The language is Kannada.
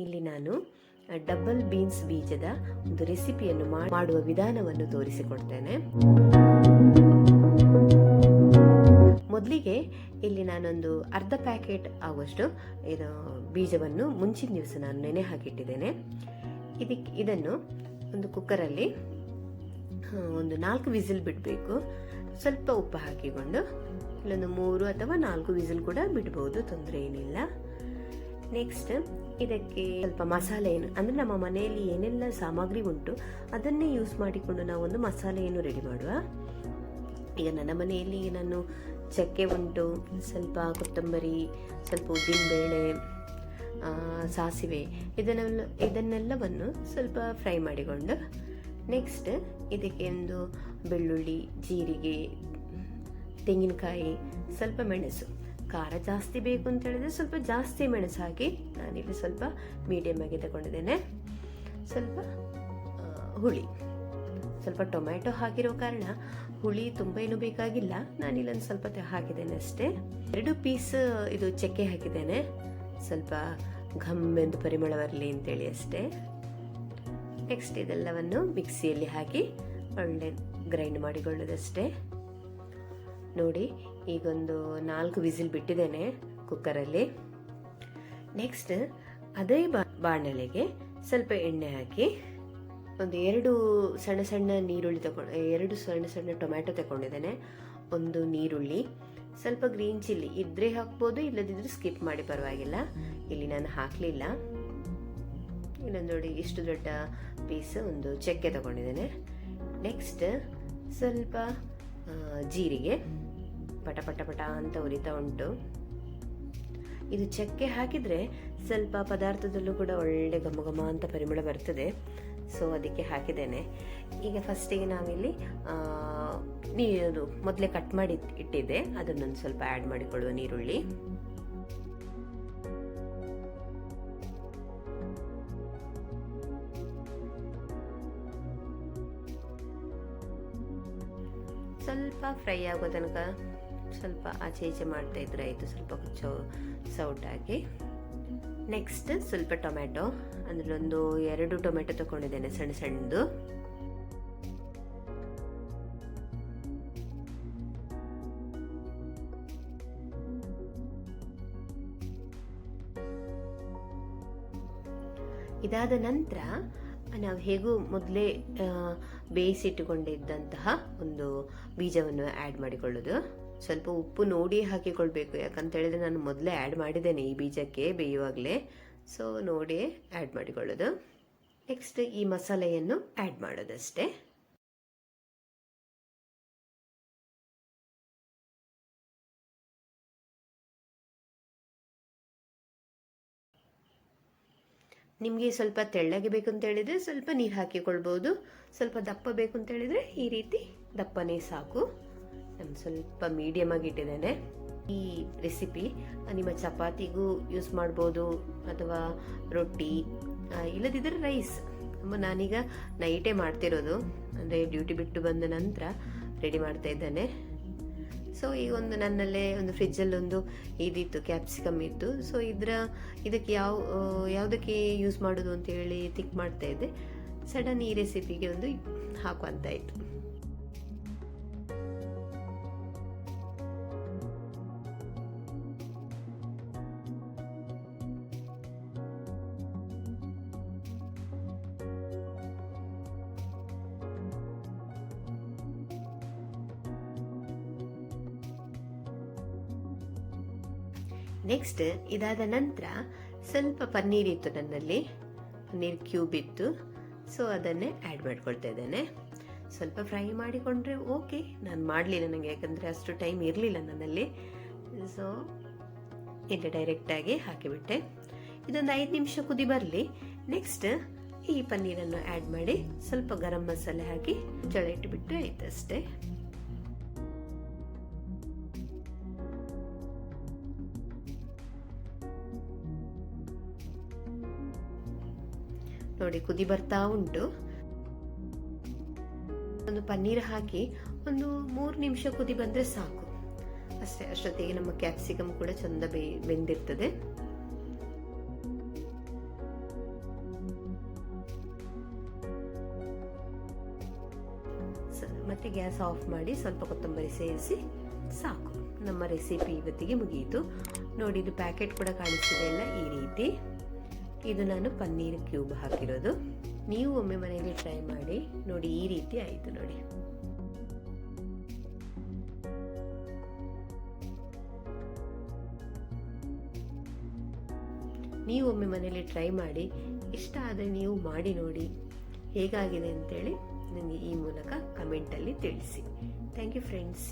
ಇಲ್ಲಿ ನಾನು ಡಬಲ್ ಬೀನ್ಸ್ ಬೀಜದ ಒಂದು ರೆಸಿಪಿಯನ್ನು ಮಾಡುವ ವಿಧಾನವನ್ನು ತೋರಿಸಿಕೊಡ್ತೇನೆ. ಮೊದಲಿಗೆ ಇಲ್ಲಿ ನಾನೊಂದು ಅರ್ಧ ಪ್ಯಾಕೆಟ್ ಆಗುವಷ್ಟು ಬೀಜವನ್ನು ಮುಂಚಿನ ದಿವಸ ನಾನು ನೆನೆ ಹಾಕಿಟ್ಟಿದ್ದೇನೆ. ಇದನ್ನು ಒಂದು ಕುಕ್ಕರಲ್ಲಿ ಒಂದು 4 ವಿಸಿಲ್ ಬಿಡಬೇಕು. ಸ್ವಲ್ಪ ಉಪ್ಪು ಹಾಕಿಕೊಂಡು ಇಲ್ಲೊಂದು 3 ಅಥವಾ 4 ವಿಸಿಲ್ ಕೂಡ ಬಿಡ್ಬೋದು, ತೊಂದರೆ ಏನಿಲ್ಲ. ನೆಕ್ಸ್ಟ್ ಇದಕ್ಕೆ ಸ್ವಲ್ಪ ಮಸಾಲೆಯನ್ನು ಅಂದರೆ ನಮ್ಮ ಮನೆಯಲ್ಲಿ ಏನೆಲ್ಲ ಸಾಮಗ್ರಿ ಉಂಟು ಅದನ್ನೇ ಯೂಸ್ ಮಾಡಿಕೊಂಡು ನಾವು ಒಂದು ಮಸಾಲೆಯನ್ನು ರೆಡಿ ಮಾಡುವ. ಈಗ ನನ್ನ ಮನೆಯಲ್ಲಿ ನಾನು ಚಕ್ಕೆ ಉಂಟು, ಸ್ವಲ್ಪ ಕೊತ್ತಂಬರಿ, ಸ್ವಲ್ಪ ಉದ್ದಿನಬೇಳೆ, ಸಾಸಿವೆ, ಇದನ್ನೆಲ್ಲವನ್ನು ಸ್ವಲ್ಪ ಫ್ರೈ ಮಾಡಿಕೊಂಡು ನೆಕ್ಸ್ಟ್ ಇದಕ್ಕೆ ಒಂದು ಬೆಳ್ಳುಳ್ಳಿ, ಜೀರಿಗೆ, ತೆಂಗಿನಕಾಯಿ, ಸ್ವಲ್ಪ ಮೆಣಸು. ಖಾರ ಜಾಸ್ತಿ ಬೇಕು ಅಂತ ಹೇಳಿದ್ರೆ ಸ್ವಲ್ಪ ಜಾಸ್ತಿ ಮೆಣಸು ಹಾಕಿ, ನಾನಿಲ್ಲಿ ಸ್ವಲ್ಪ ಮೀಡಿಯಮ್ ಆಗಿ ತಗೊಂಡಿದ್ದೇನೆ. ಸ್ವಲ್ಪ ಹುಳಿ, ಸ್ವಲ್ಪ ಟೊಮ್ಯಾಟೊ ಹಾಕಿರೋ ಕಾರಣ ಹುಳಿ ತುಂಬ ಏನು ಬೇಕಾಗಿಲ್ಲ, ನಾನಿಲ್ಲೊಂದು ಸ್ವಲ್ಪ ಹಾಕಿದ್ದೇನೆ ಅಷ್ಟೇ. 2 ಪೀಸ್ ಇದು ಚಕ್ಕೆ ಹಾಕಿದ್ದೇನೆ, ಸ್ವಲ್ಪ ಘಮ್ ಎಂದು ಪರಿಮಳ ಬರಲಿ ಅಂತೇಳಿ ಅಷ್ಟೇ. ನೆಕ್ಸ್ಟ್ ಇದೆಲ್ಲವನ್ನು ಮಿಕ್ಸಿಯಲ್ಲಿ ಹಾಕಿ ಒಳ್ಳೆ ಗ್ರೈಂಡ್ ಮಾಡಿಕೊಳ್ಳೋದಷ್ಟೇ. ನೋಡಿ, ಈಗೊಂದು 4 ವಿಸಿಲ್ ಬಿಟ್ಟಿದ್ದೇನೆ ಕುಕ್ಕರಲ್ಲಿ. ನೆಕ್ಸ್ಟ್ ಅದೇ ಬಾಣಲೆಗೆ ಸ್ವಲ್ಪ ಎಣ್ಣೆ ಹಾಕಿ ಒಂದು 2 ಸಣ್ಣ ಸಣ್ಣ ನೀರುಳ್ಳಿ 2 ಸಣ್ಣ ಸಣ್ಣ ಟೊಮ್ಯಾಟೊ ತಗೊಂಡಿದ್ದೇನೆ, ಒಂದು ನೀರುಳ್ಳಿ, ಸ್ವಲ್ಪ ಗ್ರೀನ್ ಚಿಲ್ಲಿ ಇದ್ರೆ ಹಾಕ್ಬೋದು, ಇಲ್ಲದಿದ್ರೆ ಸ್ಕಿಪ್ ಮಾಡಿ ಪರವಾಗಿಲ್ಲ. ಇಲ್ಲಿ ನಾನು ಹಾಕಲಿಲ್ಲ. ಇನ್ನೊಂದು ನೋಡಿ, ಇಷ್ಟು ದೊಡ್ಡ ಪೀಸ್ ಒಂದು ಚಕ್ಕೆ ತಗೊಂಡಿದ್ದೇನೆ. ನೆಕ್ಸ್ಟ್ ಸ್ವಲ್ಪ ಜೀರಿಗೆ ಪಟ ಪಟ ಪಟ ಅಂತ ಉರಿತಾ ಉಂಟು. ಇದು ಚಕ್ಕೆ ಹಾಕಿದ್ರೆ ಸ್ವಲ್ಪ ಪದಾರ್ಥದಲ್ಲೂ ಕೂಡ ಒಳ್ಳೆ ಘಮ ಘಮ ಅಂತ ಪರಿಮಳ ಬರ್ತದೆ, ಸೊ ಅದಕ್ಕೆ ಹಾಕಿದ್ದೇನೆ. ಈಗ ಫಸ್ಟಿಗೆ ನಾವಿಲ್ಲಿ ನೀರು ಮೊದಲೇ ಕಟ್ ಮಾಡಿ ಇಟ್ಟಿದ್ದೆ, ಅದನ್ನೊಂದು ಸ್ವಲ್ಪ ಆ್ಯಡ್ ಮಾಡಿಕೊಳ್ಳುವ. ನೀರುಳ್ಳಿ, ಸ್ವಲ್ಪ ಫ್ರೈ ಆಗೋ ತನಕ ಸ್ವಲ್ಪ ಆಚೆ ಈಚೆ ಮಾಡ್ತಾ ಇದ್ರೆ ಆಯಿತು, ಸ್ವಲ್ಪ ಸೌಟಾಗಿ. ನೆಕ್ಸ್ಟ್ ಸ್ವಲ್ಪ ಟೊಮ್ಯಾಟೊ, ಅದರಲ್ಲೊಂದು 2 ಟೊಮೆಟೊ ತಗೊಂಡಿದ್ದೇನೆ ಸಣ್ಣ ಸಣ್ಣದು. ಇದಾದ ನಂತರ ನಾವು ಹೇಗೂ ಮೊದಲೇ ಬೇಯಿಸಿಟ್ಟುಕೊಂಡಿದ್ದಂತಹ ಒಂದು ಬೀಜವನ್ನು ಆ್ಯಡ್ ಮಾಡಿಕೊಳ್ಳೋದು. ಸ್ವಲ್ಪ ಉಪ್ಪು ನೋಡಿ ಹಾಕಿಕೊಳ್ಬೇಕು, ಯಾಕಂತ ಹೇಳಿದ್ರೆ ನಾನು ಮೊದಲೇ ಆ್ಯಡ್ ಮಾಡಿದ್ದೇನೆ ಈ ಬೀಜಕ್ಕೆ ಬೇಯುವಾಗಲೇ, ಸೊ ನೋಡಿ ಆ್ಯಡ್ ಮಾಡಿಕೊಳ್ಳೋದು. ನೆಕ್ಸ್ಟ್ ಈ ಮಸಾಲೆಯನ್ನು ಆ್ಯಡ್ ಮಾಡೋದಷ್ಟೇ. ನಿಮಗೆ ಸ್ವಲ್ಪ ತೆಳ್ಳಗೆ ಬೇಕು ಅಂತ ಹೇಳಿದ್ರೆ ಸ್ವಲ್ಪ ನೀರು ಹಾಕಿಕೊಳ್ಬೋದು, ಸ್ವಲ್ಪ ದಪ್ಪ ಬೇಕು ಅಂತ ಹೇಳಿದ್ರೆ ಈ ರೀತಿ ದಪ್ಪನೇ ಸಾಕು. ನಾನು ಸ್ವಲ್ಪ ಮೀಡಿಯಮ್ ಆಗಿ ಇಟ್ಟಿದ್ದೇನೆ. ಈ ರೆಸಿಪಿ ನಿಮ್ಮ ಚಪಾತಿಗೂ ಯೂಸ್ ಮಾಡ್ಬೋದು ಅಥವಾ ರೊಟ್ಟಿ, ಇಲ್ಲದಿದ್ದರೆ ರೈಸ್. ನಾನೀಗ ನೈಟೇ ಮಾಡ್ತಿರೋದು, ಅಂದರೆ ಡ್ಯೂಟಿ ಬಿಟ್ಟು ಬಂದ ನಂತರ ರೆಡಿ ಮಾಡ್ತಾ ಇದ್ದೇನೆ. ಸೊ ಈಗ ಒಂದು ನನ್ನಲ್ಲೇ ಒಂದು ಫ್ರಿಜ್ಜಲ್ಲಿ ಒಂದು ಇದಿತ್ತು, ಕ್ಯಾಪ್ಸಿಕಮ್ ಇತ್ತು. ಸೊ ಇದಕ್ಕೆ ಯಾವುದಕ್ಕೆ ಯೂಸ್ ಮಾಡೋದು ಅಂತ ಹೇಳಿ ಥಿಂಕ್ ಮಾಡ್ತಾ ಇದ್ದೆ. ಸಡನ್ ಈ ರೆಸಿಪಿಗೆ ಒಂದು ಹಾಕುವಂತಾಯಿತು. ನೆಕ್ಸ್ಟ್ ಇದಾದ ನಂತರ ಸ್ವಲ್ಪ ಪನ್ನೀರ್ ಇತ್ತು ನನ್ನಲ್ಲಿ, ಪನ್ನೀರ್ ಕ್ಯೂಬ್ ಇತ್ತು, ಸೊ ಅದನ್ನೇ ಆ್ಯಡ್ ಮಾಡ್ಕೊಳ್ತಾ ಇದ್ದೇನೆ. ಸ್ವಲ್ಪ ಫ್ರೈ ಮಾಡಿಕೊಂಡ್ರೆ ಓಕೆ, ನಾನು ಮಾಡಲಿಲ್ಲ, ನನಗೆ ಯಾಕಂದರೆ ಅಷ್ಟು ಟೈಮ್ ಇರಲಿಲ್ಲ ನನ್ನಲ್ಲಿ, ಸೊ ಇಲ್ಲಿ ಡೈರೆಕ್ಟಾಗಿ ಹಾಕಿಬಿಟ್ಟೆ. ಇದೊಂದು 5 ನಿಮಿಷ ಕುದಿ ಬರಲಿ. ನೆಕ್ಸ್ಟ್ ಈ ಪನ್ನೀರನ್ನು ಆ್ಯಡ್ ಮಾಡಿ ಸ್ವಲ್ಪ ಗರಂ ಮಸಾಲೆ ಹಾಕಿ ಜಳ ಇಟ್ಟುಬಿಟ್ಟು ಆಯ್ತು ಅಷ್ಟೇ. ನೋಡಿ, ಕುದಿ ಬರ್ತಾ ಉಂಟು. ಒಂದು ಪನ್ನೀರ್ ಹಾಕಿ ಒಂದು 3 ನಿಮಿಷ ಕುದಿ ಬಂದ್ರೆ ಸಾಕು ಅಷ್ಟೇ. ಅಷ್ಟೊತ್ತಿಗೆ ನಮ್ಮ ಕ್ಯಾಪ್ಸಿಕಮ್ ಕೂಡ ಚಂದ ಬೆಂದಿರ್ತದೆ. ಮತ್ತು ಗ್ಯಾಸ್ ಆಫ್ ಮಾಡಿ ಸ್ವಲ್ಪ ಕೊತ್ತಂಬರಿ ಸೇರಿಸಿ ಸಾಕು. ನಮ್ಮ ರೆಸಿಪಿ ಇವತ್ತಿಗೆ ಮುಗಿಯಿತು. ನೋಡಿ, ಇದು ಪ್ಯಾಕೆಟ್ ಕೂಡ ಕಾಣಿಸ್ತಿದೆ ಇಲ್ಲ, ಈ ರೀತಿ. ಇದು ನಾನು ಪನ್ನೀರ್ ಕ್ಯೂಬ್ ಹಾಕಿರೋದು. ನೀವು ಒಮ್ಮೆ ಮನೆಯಲ್ಲಿ ಟ್ರೈ ಮಾಡಿ ನೋಡಿ, ಈ ರೀತಿ ಆಯಿತು ನೋಡಿ. ನೀವು ಒಮ್ಮೆ ಮನೆಯಲ್ಲಿ ಟ್ರೈ ಮಾಡಿ, ಇಷ್ಟ ಆದರೆ ನೀವು ಮಾಡಿ ನೋಡಿ ಹೇಗಾಗಿದೆ ಅಂತೇಳಿ ನನಗೆ ಈ ಮೂಲಕ ಕಮೆಂಟಲ್ಲಿ ತಿಳಿಸಿ. Thank you friends.